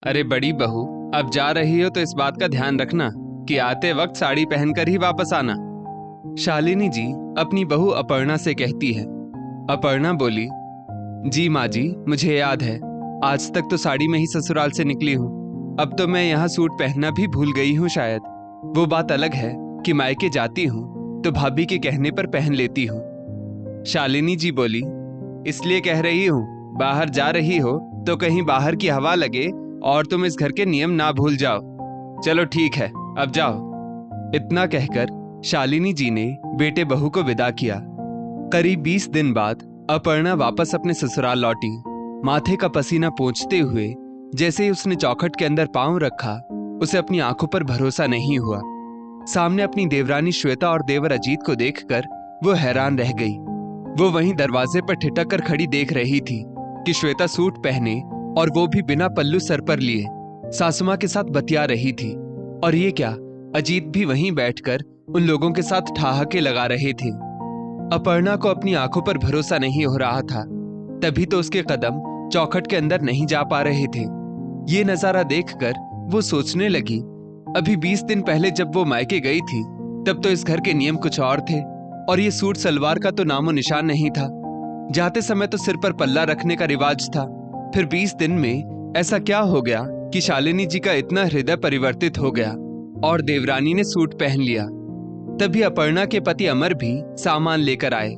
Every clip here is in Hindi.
अरे बड़ी बहू, अब जा रही हो तो इस बात का ध्यान रखना कि आते वक्त साड़ी पहनकर ही वापस आना। शालिनी जी अपनी बहू अपर्णा से कहती है। अपर्णा बोली, जी माँ जी, मुझे याद है। आज तक तो साड़ी में ही ससुराल से निकली हूँ। अब तो मैं यहाँ सूट पहनना भी भूल गई हूँ शायद। वो बात अलग है कि मायके जाती हूँ तो भाभी के कहने पर पहन लेती हूँ। शालिनी जी बोली, इसलिए कह रही हूँ, बाहर जा रही हो तो कहीं बाहर की हवा लगे और तुम इस घर के नियम ना भूल जाओ। चलो ठीक है, अब जाओ। इतना कहकर शालिनी जी ने बेटे बहू को विदा किया। करीब 20 दिन बाद अपर्णा वापस अपने ससुराल लौटी। माथे का पसीना पोंछते हुए जैसे ही उसने चौखट के अंदर पांव रखा, उसे अपनी आंखों पर भरोसा नहीं हुआ। सामने अपनी देवरानी श्वेता और देवर अजीत को देखकर वो हैरान रह गई। वो वहीं दरवाजे पर ठिठक कर खड़ी देख रही थी कि श्वेता सूट पहने और वो भी बिना पल्लू सर पर लिए सासू मां के साथ बतिया रही थी। और ये क्या, अजीत भी वहीं बैठकर उन लोगों के साथ ठहाके लगा रहे थे। अपर्णा को अपनी आंखों पर भरोसा नहीं हो रहा था। तभी तो उसके कदम चौखट के अंदर नहीं जा पा रहे थे। ये नजारा देखकर वो सोचने लगी, अभी 20 दिन पहले जब वो मायके गई थी तब तो इस घर के नियम कुछ और थे और ये सूट सलवार का तो नामो निशान नहीं था। जाते समय तो सिर पर पल्ला रखने का रिवाज था। फिर 20 दिन में ऐसा क्या हो गया कि शालिनी जी का इतना हृदय परिवर्तित हो गया और देवरानी ने सूट पहन लिया। तभी अपर्णा के पति अमर भी सामान लेकर आए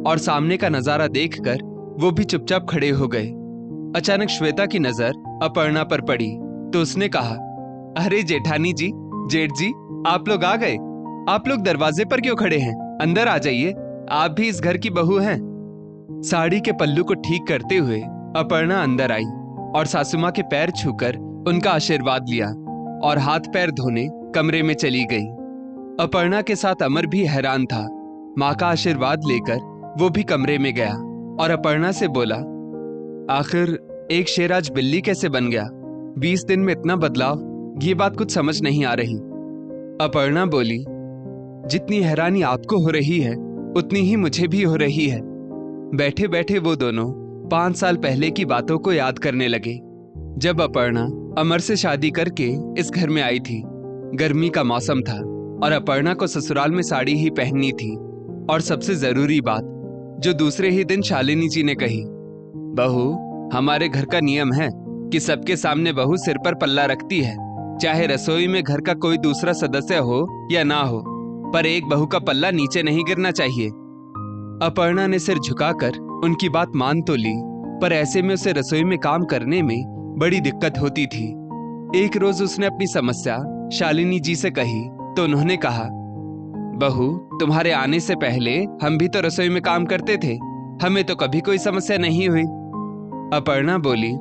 और सामने का नजारा देखकर वो भी चुपचाप खड़े हो गए। अचानक श्वेता की नजर अपर्णा पर पड़ी तो उसने कहा, अरे जेठानी जी, जेठ जी, आप लोग आ गए। आप लोग दरवाजे पर क्यों खड़े हैं? अंदर आ जाइए, आप भी इस घर की बहू हैं। साड़ी के पल्लू को ठीक करते हुए अपर्णा अंदर आई और सासू मां के पैर छूकर उनका आशीर्वाद लिया और हाथ पैर धोने कमरे में चली गई। अपर्णा के साथ अमर भी हैरान था। मां का आशीर्वाद लेकर वो भी कमरे में गया और अपर्णा से बोला, आखिर एक शेर आज बिल्ली कैसे बन गया? 20 दिन में इतना बदलाव, ये बात कुछ समझ नहीं आ रही। अपर्णा बोली, जितनी हैरानी आपको हो रही है उतनी ही मुझे भी हो रही है। बैठे बैठे वो दोनों 5 साल पहले की बातों को याद करने लगे, जब अपर्णा अमर से शादी करके इस घर में आई थी। गर्मी का मौसम था और अपर्णा को ससुराल में साड़ी ही पहननी थी। और सबसे जरूरी बात जो दूसरे ही दिन शालिनी जी ने कही, बहू, हमारे घर का नियम है कि सबके सामने बहू सिर पर पल्ला रखती है, चाहे रसोई में घर का कोई दूसरा सदस्य हो या ना हो, पर एक बहू का पल्ला नीचे नहीं गिरना चाहिए। अपर्णा ने सिर झुकाकर उनकी बात मान तो ली, पर ऐसे में उसे रसोई में काम करने में बड़ी दिक्कत होती थी। एक रोज उसने अपनी समस्या शालिनी जी से कही तो उन्होंने कहा, बहू, तुम्हारे आने से पहले हम भी तो रसोई में काम करते थे, हमें तो कभी कोई समस्या नहीं हुई। अपर्णा बोली,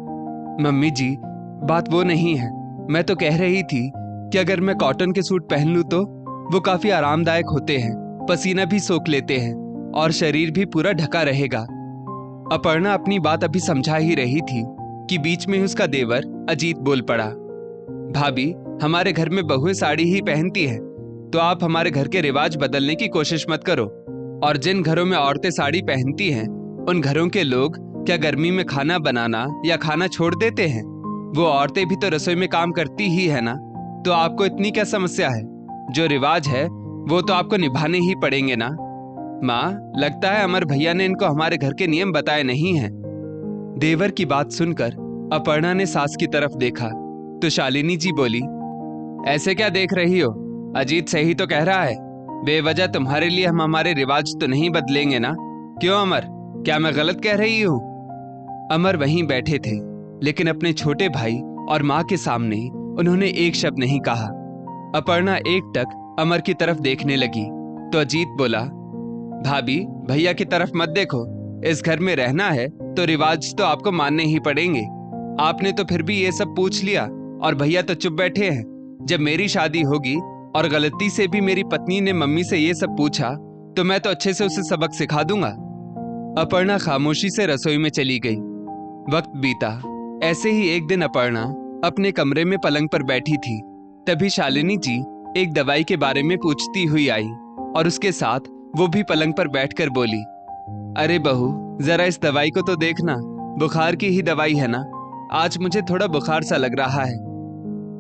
मम्मी जी, बात वो नहीं है। मैं तो कह रही थी कि अगर मैं कॉटन के सूट पहन लूं तो वो काफी आरामदायक होते हैं, पसीना भी सोख लेते हैं और शरीर भी पूरा ढका रहेगा। अपर्णा अपनी बात अभी समझा ही रही थी कि बीच में उसका देवर अजीत बोल पड़ा, भाभी, हमारे घर में बहुएं साड़ी ही पहनती हैं, तो आप हमारे घर के रिवाज बदलने की कोशिश मत करो। और जिन घरों में औरतें साड़ी पहनती हैं उन घरों के लोग क्या गर्मी में खाना बनाना या खाना छोड़ देते हैं? वो औरतें भी तो रसोई में काम करती ही है ना, तो आपको इतनी क्या समस्या है? जो रिवाज है वो तो आपको निभाने ही पड़ेंगे ना। माँ, लगता है अमर भैया ने इनको हमारे घर के नियम बताए नहीं हैं। देवर की बात सुनकर अपर्णा ने सास की तरफ देखा तो शालिनी जी बोली, ऐसे क्या देख रही हो? अजीत सही तो कह रहा है, बेवजह तुम्हारे लिए हम हमारे रिवाज तो नहीं बदलेंगे ना। क्यों अमर, क्या मैं गलत कह रही हूँ? अमर वहीं बैठे थे, लेकिन अपने छोटे भाई और माँ के सामने उन्होंने एक शब्द नहीं कहा। अपर्णा एकटक अमर की तरफ देखने लगी तो अजीत बोला, भाभी, भैया की तरफ मत देखो। इस घर में रहना है तो रिवाज तो आपको मानने ही पड़ेंगे। आपने तो फिर भी ये सब पूछ लिया और भैया तो चुप बैठे हैं। जब मेरी शादी होगी और गलती से भी मेरी पत्नी ने मम्मी से ये सब पूछा तो मैं तो अच्छे से उसे सबक सिखा दूंगा। अपर्णा खामोशी से रसोई में चली गई। वक्त बीता। ऐसे ही एक दिन अपर्णा अपने कमरे में पलंग पर बैठी थी। तभी शालिनी जी एक दवाई के बारे में पूछती हुई आई और उसके साथ वो भी पलंग पर बैठकर बोली, अरे बहू, जरा इस दवाई को तो देखना, बुखार की ही दवाई है ना। आज मुझे थोड़ा बुखार सा लग रहा है।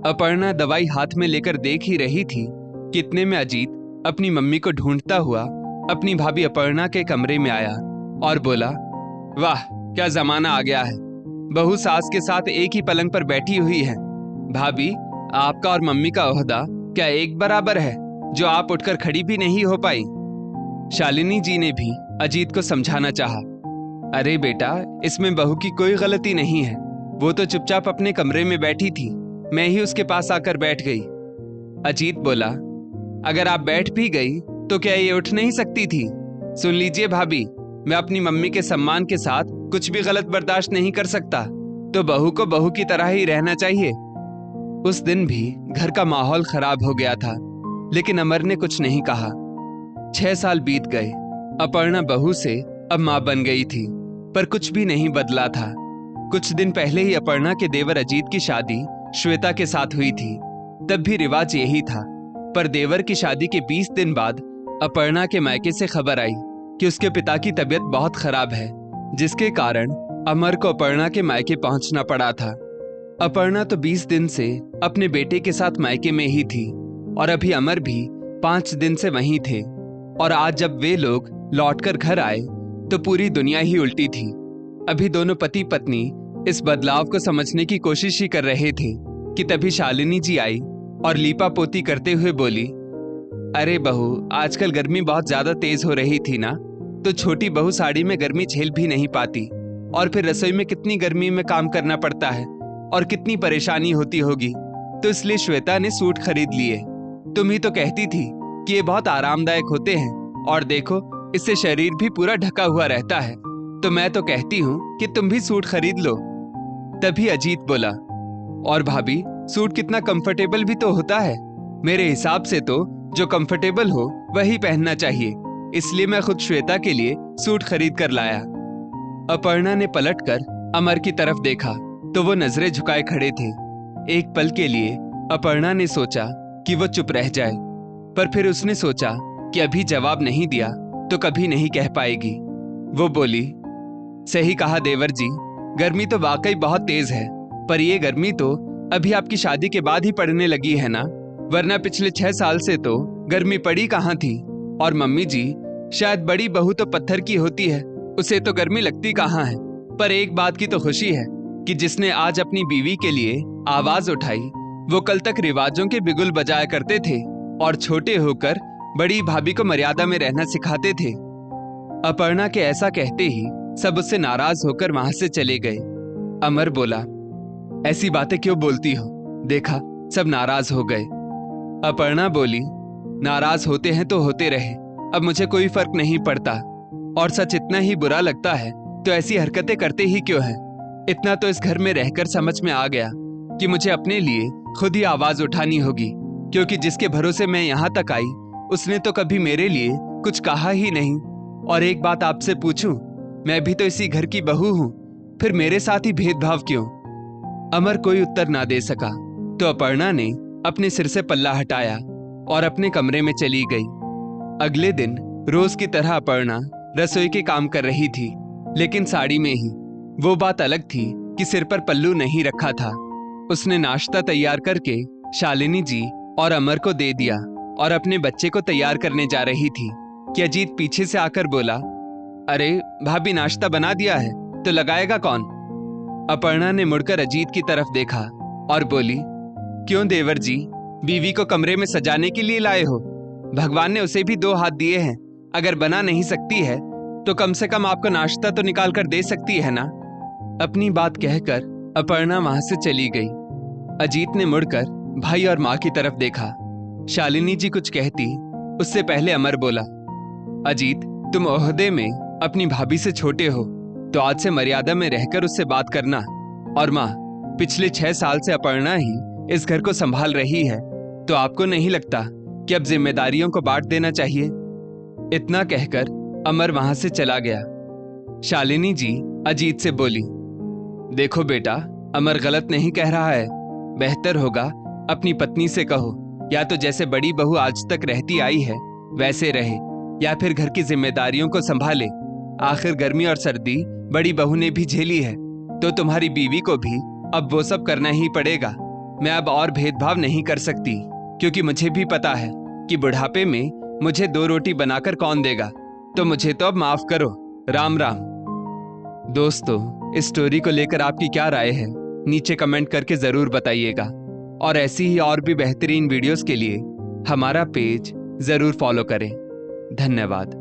अपर्णा दवाई हाथ में लेकर देख ही रही थी कि इतने में अजीत अपनी मम्मी को ढूंढता हुआ अपनी भाभी अपर्णा के कमरे में आया और बोला, वाह क्या जमाना आ गया है, बहू सास के साथ एक ही पलंग पर बैठी हुई है। भाभी, आपका और मम्मी का ओहदा क्या एक बराबर है जो आप उठकर खड़ी भी नहीं हो पाई? शालिनी जी ने भी अजीत को समझाना चाहा। अरे बेटा, इसमें बहू की कोई गलती नहीं है, वो तो चुपचाप अपने कमरे में बैठी थी, मैं ही उसके पास आकर बैठ गई। अजीत बोला, अगर आप बैठ भी गई तो क्या ये उठ नहीं सकती थी? सुन लीजिए भाभी, मैं अपनी मम्मी के सम्मान के साथ कुछ भी गलत बर्दाश्त नहीं कर सकता, तो बहू को बहू की तरह ही रहना चाहिए। उस दिन भी घर का माहौल खराब हो गया था, लेकिन अमर ने कुछ नहीं कहा। 6 साल बीत गए। अपर्णा बहू से अब मां बन गई थी, पर कुछ भी नहीं बदला था। कुछ दिन पहले ही अपर्णा के देवर अजीत की शादी श्वेता के साथ हुई थी, तब भी रिवाज यही था। पर देवर की शादी के 20 दिन बाद अपर्णा के मायके से खबर आई कि उसके पिता की तबीयत बहुत खराब है, जिसके कारण अमर को अपर्णा के मायके पहुंचना पड़ा था। अपर्णा तो 20 दिन से अपने बेटे के साथ मायके में ही थी और अभी अमर भी 5 दिन से वहीं थे। और आज जब वे लोग लौटकर घर आए तो पूरी दुनिया ही उल्टी थी। अभी दोनों पति पत्नी इस बदलाव को समझने की कोशिश ही कर रहे थे कि तभी शालिनी जी आई और लीपा पोती करते हुए बोली, अरे बहू, आजकल गर्मी बहुत ज्यादा तेज हो रही थी ना, तो छोटी बहू साड़ी में गर्मी झेल भी नहीं पाती, और फिर रसोई में कितनी गर्मी में काम करना पड़ता है और कितनी परेशानी होती होगी, तो इसलिए श्वेता ने सूट खरीद लिए। तुम ही तो कहती थी कि ये बहुत आरामदायक होते हैं, और देखो इससे शरीर भी पूरा ढका हुआ रहता है, तो मैं तो कहती हूँ कि तुम भी सूट खरीद लो। तभी अजीत बोला, और भाभी, सूट कितना कंफर्टेबल भी तो होता है, मेरे हिसाब से तो जो कंफर्टेबल हो वही पहनना चाहिए, इसलिए मैं खुद श्वेता के लिए सूट खरीद कर लाया। अपर्णा ने पलटकर अमर की तरफ देखा तो वो नजरें झुकाए खड़े थे। एक पल के लिए अपर्णा ने सोचा कि वो चुप रह जाए, पर फिर उसने सोचा कि अभी जवाब नहीं दिया तो कभी नहीं कह पाएगी। वो बोली, सही कहा देवर जी, गर्मी तो वाकई बहुत तेज है, पर ये गर्मी तो अभी आपकी शादी के बाद ही पड़ने लगी है ना, वरना पिछले 6 साल से तो गर्मी पड़ी कहाँ थी। और मम्मी जी, शायद बड़ी बहू तो पत्थर की होती है, उसे तो गर्मी लगती कहाँ है। पर एक बात की तो खुशी है कि जिसने आज अपनी बीवी के लिए आवाज उठाई, वो कल तक रिवाजों के बिगुल बजाया करते थे और छोटे होकर बड़ी भाभी को मर्यादा में रहना सिखाते थे। अपर्णा के ऐसा कहते ही सब उससे नाराज होकर वहां से चले गए। अमर बोला, ऐसी बातें क्यों बोलती हो, देखा सब नाराज हो गए। अपर्णा बोली, नाराज होते हैं तो होते रहे, अब मुझे कोई फर्क नहीं पड़ता, और सच इतना ही बुरा लगता है तो ऐसी हरकतें करते ही क्यों हैं। इतना तो इस घर में रहकर समझ में आ गया कि मुझे अपने लिए खुद ही आवाज उठानी होगी, क्योंकि जिसके भरोसे मैं यहाँ तक आई उसने तो कभी मेरे लिए कुछ कहा ही नहीं। और एक बात आपसे पूछूं, मैं भी तो इसी घर की बहू हूं, फिर मेरे साथ ही भेदभाव क्यों? अमर कोई उत्तर ना दे सका तो अपर्णा ने अपने सिर से पल्ला हटाया और अपने कमरे में चली गई। अगले दिन रोज की तरह अपर्णा रसोई के काम कर रही थी, लेकिन साड़ी में ही। वो बात अलग थी कि सिर पर पल्लू नहीं रखा था। उसने नाश्ता तैयार करके शालिनी जी और अमर को दे दिया और अपने बच्चे को तैयार करने जा रही थी कि अजीत पीछे से आकर बोला, अरे भाभी, नाश्ता बना दिया है तो लगाएगा कौन? अपर्णा ने मुड़कर अजीत की तरफ देखा और बोली, क्यों देवर जी, बीवी को कमरे में सजाने के लिए लाए हो? भगवान ने उसे भी 2 हाथ दिए हैं, अगर बना नहीं सकती है तो कम से कम आपको नाश्ता तो निकाल कर दे सकती है ना। अपनी बात कहकर अपर्णा वहां से चली गई। अजीत ने मुड़कर भाई और माँ की तरफ देखा। शालिनी जी कुछ कहती उससे पहले अमर बोला, अजीत, तुम ओहदे में अपनी भाभी से छोटे हो, तो आज से मर्यादा में रहकर उससे बात करना। और माँ, पिछले 6 साल से अपर्णा ही इस घर को संभाल रही है, तो आपको नहीं लगता कि अब जिम्मेदारियों को बांट देना चाहिए? इतना कहकर अमर वहां से चला गया। शालिनी जी अजीत से बोली, देखो बेटा, अमर गलत नहीं कह रहा है, बेहतर होगा अपनी पत्नी से कहो, या तो जैसे बड़ी बहू आज तक रहती आई है वैसे रहे, या फिर घर की जिम्मेदारियों को संभाले। आखिर गर्मी और सर्दी बड़ी बहू ने भी झेली है, तो तुम्हारी बीवी को भी अब वो सब करना ही पड़ेगा। मैं अब और भेदभाव नहीं कर सकती, क्योंकि मुझे भी पता है कि बुढ़ापे में मुझे 2 रोटी बनाकर कौन देगा। तो मुझे तो अब माफ करो। राम राम। दोस्तों, इस स्टोरी को लेकर आपकी क्या राय है, नीचे कमेंट करके जरूर बताइएगा। और ऐसी ही और भी बेहतरीन वीडियोस के लिए हमारा पेज जरूर फॉलो करें। धन्यवाद।